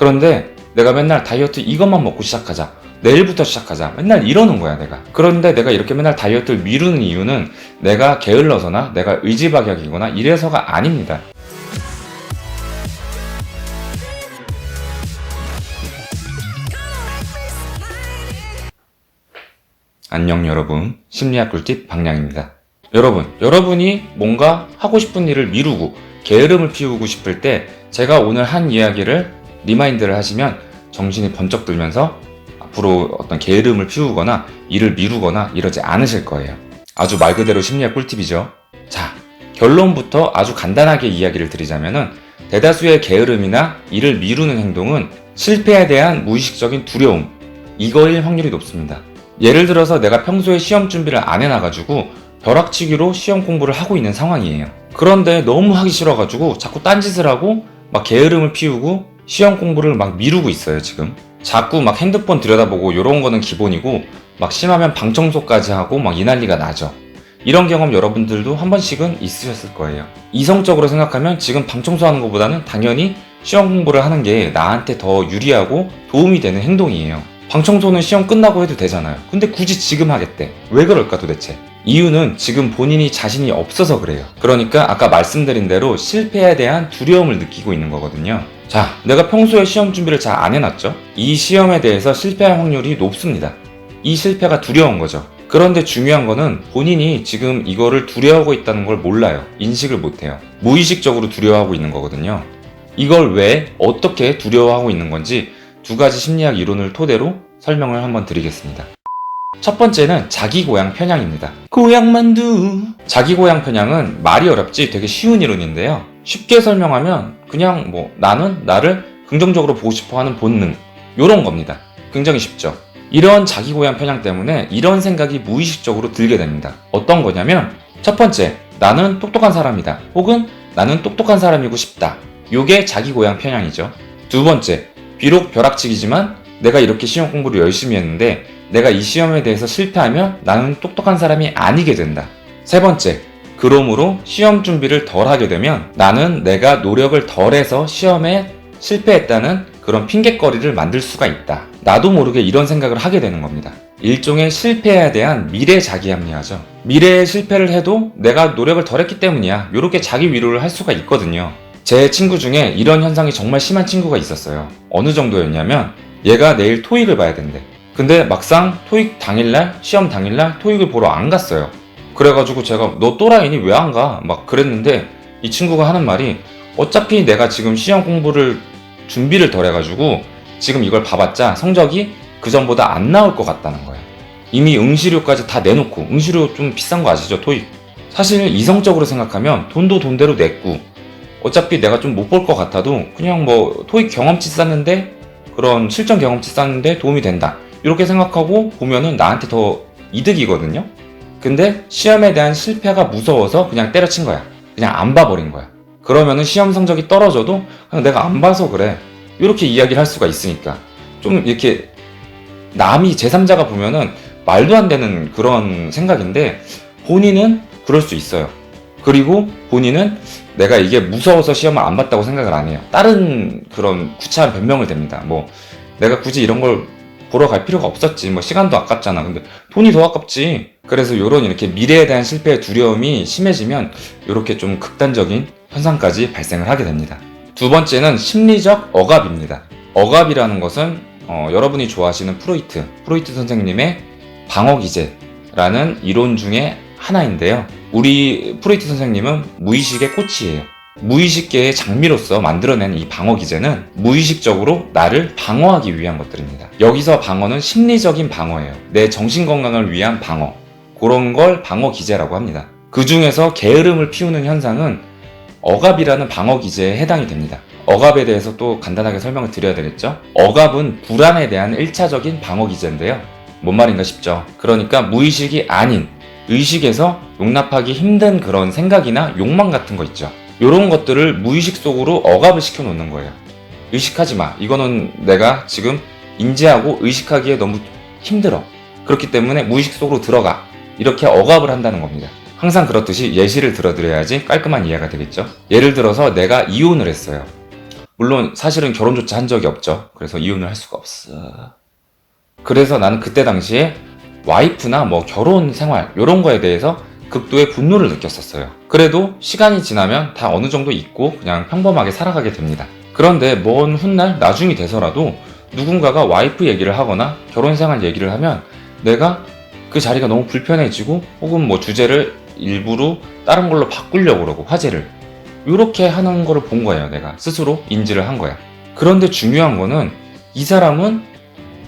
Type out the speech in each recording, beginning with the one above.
그런데 내가 맨날 다이어트 이것만 먹고 시작하자, 내일부터 시작하자, 맨날 이러는 거야 내가. 그런데 내가 이렇게 맨날 다이어트를 미루는 이유는 내가 게을러서나 내가 의지박약이거나 이래서가 아닙니다. 안녕 여러분, 심리학 꿀팁 박량입니다. 여러분이 뭔가 하고 싶은 일을 미루고 게으름을 피우고 싶을 때 제가 오늘 한 이야기를 리마인드를 하시면 정신이 번쩍 들면서 앞으로 어떤 게으름을 피우거나 일을 미루거나 이러지 않으실 거예요. 아주 말 그대로 심리학 꿀팁이죠. 자, 결론부터 아주 간단하게 이야기를 드리자면은 대다수의 게으름이나 일을 미루는 행동은 실패에 대한 무의식적인 두려움, 이거일 확률이 높습니다. 예를 들어서 내가 평소에 시험 준비를 안 해놔가지고 벼락치기로 시험 공부를 하고 있는 상황이에요. 그런데 너무 하기 싫어가지고 자꾸 딴짓을 하고 막 게으름을 피우고 시험 공부를 막 미루고 있어요 지금. 자꾸 막 핸드폰 들여다보고 요런 거는 기본이고 막 심하면 방 청소까지 하고 막 이 난리가 나죠. 이런 경험 여러분들도 한 번씩은 있으셨을 거예요. 이성적으로 생각하면 지금 방 청소하는 것보다는 당연히 시험 공부를 하는 게 나한테 더 유리하고 도움이 되는 행동이에요. 방 청소는 시험 끝나고 해도 되잖아요. 근데 굳이 지금 하겠대. 왜 그럴까 도대체? 이유는 지금 본인이 자신이 없어서 그래요. 그러니까 아까 말씀드린 대로 실패에 대한 두려움을 느끼고 있는 거거든요. 자, 내가 평소에 시험 준비를 잘 안 해놨죠? 이 시험에 대해서 실패할 확률이 높습니다. 이 실패가 두려운 거죠. 그런데 중요한 거는 본인이 지금 이거를 두려워하고 있다는 걸 몰라요. 인식을 못해요. 무의식적으로 두려워하고 있는 거거든요. 이걸 왜, 어떻게 두려워하고 있는 건지 두 가지 심리학 이론을 토대로 설명을 한번 드리겠습니다. 첫 번째는 자기 고향 편향입니다. 고향만두. 자기 고향 편향은 말이 어렵지 되게 쉬운 이론인데요. 쉽게 설명하면 그냥 나는 나를 긍정적으로 보고 싶어 하는 본능, 요런 겁니다. 굉장히 쉽죠. 이런 자기 고향 편향 때문에 이런 생각이 무의식적으로 들게 됩니다. 어떤 거냐면 첫 번째, 나는 똑똑한 사람이다. 혹은 나는 똑똑한 사람이고 싶다. 요게 자기 고향 편향이죠. 두 번째, 비록 벼락치기지만 내가 이렇게 시험 공부를 열심히 했는데 내가 이 시험에 대해서 실패하면 나는 똑똑한 사람이 아니게 된다. 세 번째, 그러므로 시험 준비를 덜 하게 되면 나는 내가 노력을 덜 해서 시험에 실패했다는 그런 핑곗거리를 만들 수가 있다. 나도 모르게 이런 생각을 하게 되는 겁니다. 일종의 실패에 대한 미래 자기 합리화죠. 미래에 실패를 해도 내가 노력을 덜 했기 때문이야. 이렇게 자기 위로를 할 수가 있거든요. 제 친구 중에 이런 현상이 정말 심한 친구가 있었어요. 어느 정도였냐면 얘가 내일 토익을 봐야 된대. 근데 막상 토익 당일날, 시험 당일날 토익을 보러 안 갔어요. 그래가지고 제가 너 또라이니 왜 안 가? 막 그랬는데 이 친구가 하는 말이 어차피 내가 지금 시험 공부를 준비를 덜 해가지고 지금 이걸 봐봤자 성적이 그전보다 안 나올 것 같다는 거예요. 이미 응시료까지 다 내놓고, 응시료 좀 비싼 거 아시죠? 토익. 사실 이성적으로 생각하면 돈도 돈대로 냈고 어차피 내가 좀 못 볼 것 같아도 그냥 토익 경험치 쌓는데, 그런 실전 경험치 쌓는데 도움이 된다, 이렇게 생각하고 보면은 나한테 더 이득이거든요. 근데 시험에 대한 실패가 무서워서 그냥 때려친 거야. 그냥 안 봐버린 거야. 그러면은 시험 성적이 떨어져도 그냥 내가 안 봐서 그래, 이렇게 이야기를 할 수가 있으니까 좀 이렇게 남이 제3자가 보면은 말도 안 되는 그런 생각인데 본인은 그럴 수 있어요. 그리고 본인은 내가 이게 무서워서 시험을 안 봤다고 생각을 안 해요. 다른 그런 구차한 변명을 댑니다. 내가 굳이 이런 걸 보러 갈 필요가 없었지. 시간도 아깝잖아. 근데 돈이 더 아깝지. 그래서 이렇게 미래에 대한 실패의 두려움이 심해지면 이렇게 좀 극단적인 현상까지 발생을 하게 됩니다. 두 번째는 심리적 억압입니다. 억압이라는 것은 여러분이 좋아하시는 프로이트 선생님의 방어기제라는 이론 중에 하나인데요. 우리 프로이트 선생님은 무의식의 꽃이에요. 무의식계의 장미로서 만들어낸 이 방어기제는 무의식적으로 나를 방어하기 위한 것들입니다. 여기서 방어는 심리적인 방어예요. 내 정신건강을 위한 방어, 그런 걸 방어기제라고 합니다. 그 중에서 게으름을 피우는 현상은 억압이라는 방어기제에 해당이 됩니다. 억압에 대해서 또 간단하게 설명을 드려야 되겠죠? 억압은 불안에 대한 1차적인 방어기제인데요. 뭔 말인가 싶죠? 그러니까 무의식이 아닌 의식에서 용납하기 힘든 그런 생각이나 욕망 같은 거 있죠. 이런 것들을 무의식 속으로 억압을 시켜 놓는 거예요. 의식하지 마. 이거는 내가 지금 인지하고 의식하기에 너무 힘들어. 그렇기 때문에 무의식 속으로 들어가. 이렇게 억압을 한다는 겁니다. 항상 그렇듯이 예시를 들어드려야지 깔끔한 이해가 되겠죠. 예를 들어서 내가 이혼을 했어요. 물론 사실은 결혼조차 한 적이 없죠. 그래서 이혼을 할 수가 없어. 그래서 나는 그때 당시에 와이프나 뭐 결혼 생활 이런 거에 대해서 극도의 분노를 느꼈었어요. 그래도 시간이 지나면 다 어느 정도 잊고 그냥 평범하게 살아가게 됩니다. 그런데 먼 훗날 나중이 돼서라도 누군가가 와이프 얘기를 하거나 결혼 생활 얘기를 하면 내가 그 자리가 너무 불편해지고 혹은 뭐 주제를 일부러 다른 걸로 바꾸려고 그러고 화제를 이렇게 하는 거를 본 거예요. 내가 스스로 인지를 한 거야. 그런데 중요한 거는 이 사람은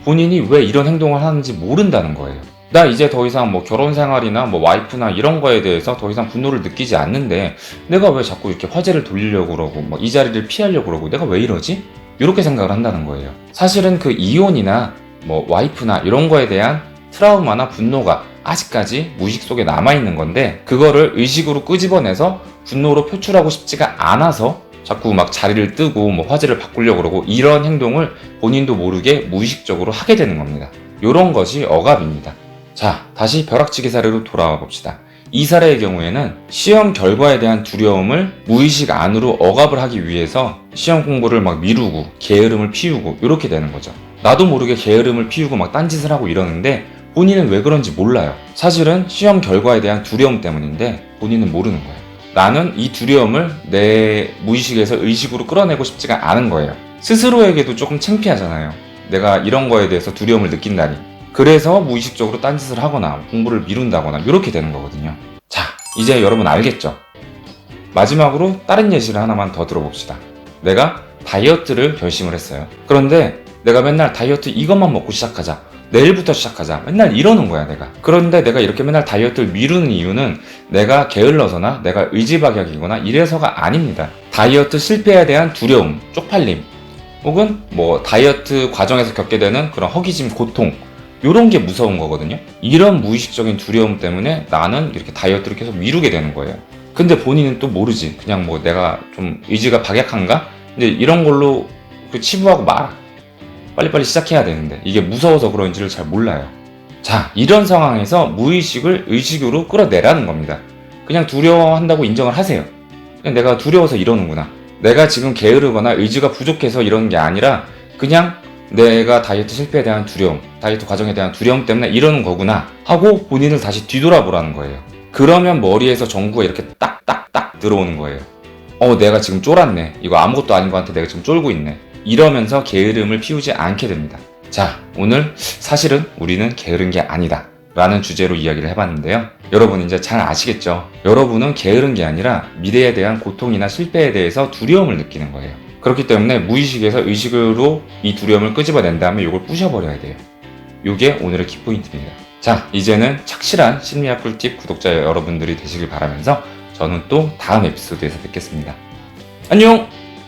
본인이 왜 이런 행동을 하는지 모른다는 거예요. 나 이제 더 이상 뭐 결혼 생활이나 뭐 와이프나 이런 거에 대해서 더 이상 분노를 느끼지 않는데 내가 왜 자꾸 이렇게 화제를 돌리려고 그러고 뭐 이 자리를 피하려고 그러고 내가 왜 이러지? 이렇게 생각을 한다는 거예요. 사실은 그 이혼이나 뭐 와이프나 이런 거에 대한 트라우마나 분노가 아직까지 무의식 속에 남아있는 건데 그거를 의식으로 끄집어내서 분노로 표출하고 싶지가 않아서 자꾸 막 자리를 뜨고 뭐 화제를 바꾸려고 그러고 이런 행동을 본인도 모르게 무의식적으로 하게 되는 겁니다. 이런 것이 억압입니다. 자, 다시 벼락치기 사례로 돌아와 봅시다. 이 사례의 경우에는 시험 결과에 대한 두려움을 무의식 안으로 억압을 하기 위해서 시험 공부를 막 미루고 게으름을 피우고 이렇게 되는 거죠. 나도 모르게 게으름을 피우고 막 딴짓을 하고 이러는데 본인은 왜 그런지 몰라요. 사실은 시험 결과에 대한 두려움 때문인데 본인은 모르는 거예요. 나는 이 두려움을 내 무의식에서 의식으로 끌어내고 싶지가 않은 거예요. 스스로에게도 조금 창피하잖아요. 내가 이런 거에 대해서 두려움을 느낀다니. 그래서 무의식적으로 딴짓을 하거나 공부를 미룬다거나 이렇게 되는 거거든요. 자, 이제 여러분 알겠죠? 마지막으로 다른 예시를 하나만 더 들어봅시다. 내가 다이어트를 결심을 했어요. 그런데 내가 맨날 다이어트 이것만 먹고 시작하자. 내일부터 시작하자. 맨날 이러는 거야, 내가. 그런데 내가 이렇게 맨날 다이어트를 미루는 이유는 내가 게을러서나 내가 의지박약이거나 이래서가 아닙니다. 다이어트 실패에 대한 두려움, 쪽팔림, 혹은 뭐 다이어트 과정에서 겪게 되는 그런 허기짐, 고통, 요런 게 무서운 거거든요. 이런 무의식적인 두려움 때문에 나는 이렇게 다이어트를 계속 미루게 되는 거예요. 근데 본인은 또 모르지. 그냥 뭐 내가 좀 의지가 박약한가? 근데 이런 걸로 치부하고 말아. 빨리빨리 시작해야 되는데 이게 무서워서 그런지를 잘 몰라요. 자, 이런 상황에서 무의식을 의식으로 끌어내라는 겁니다. 그냥 두려워한다고 인정을 하세요. 그냥 내가 두려워서 이러는구나. 내가 지금 게으르거나 의지가 부족해서 이러는 게 아니라 그냥 내가 다이어트 실패에 대한 두려움, 다이어트 과정에 대한 두려움 때문에 이러는 거구나 하고 본인을 다시 뒤돌아보라는 거예요. 그러면 머리에서 정보가 이렇게 딱딱딱 들어오는 거예요. 내가 지금 쫄았네. 이거 아무것도 아닌 것 같아. 내가 지금 쫄고 있네. 이러면서 게으름을 피우지 않게 됩니다. 자, 오늘 사실은 우리는 게으른 게 아니다 라는 주제로 이야기를 해봤는데요. 여러분 이제 잘 아시겠죠? 여러분은 게으른 게 아니라 미래에 대한 고통이나 실패에 대해서 두려움을 느끼는 거예요. 그렇기 때문에 무의식에서 의식으로 이 두려움을 끄집어낸 다음에 이걸 부셔버려야 돼요. 이게 오늘의 키포인트입니다. 자, 이제는 착실한 심리학 꿀팁 구독자 여러분들이 되시길 바라면서 저는 또 다음 에피소드에서 뵙겠습니다. 안녕!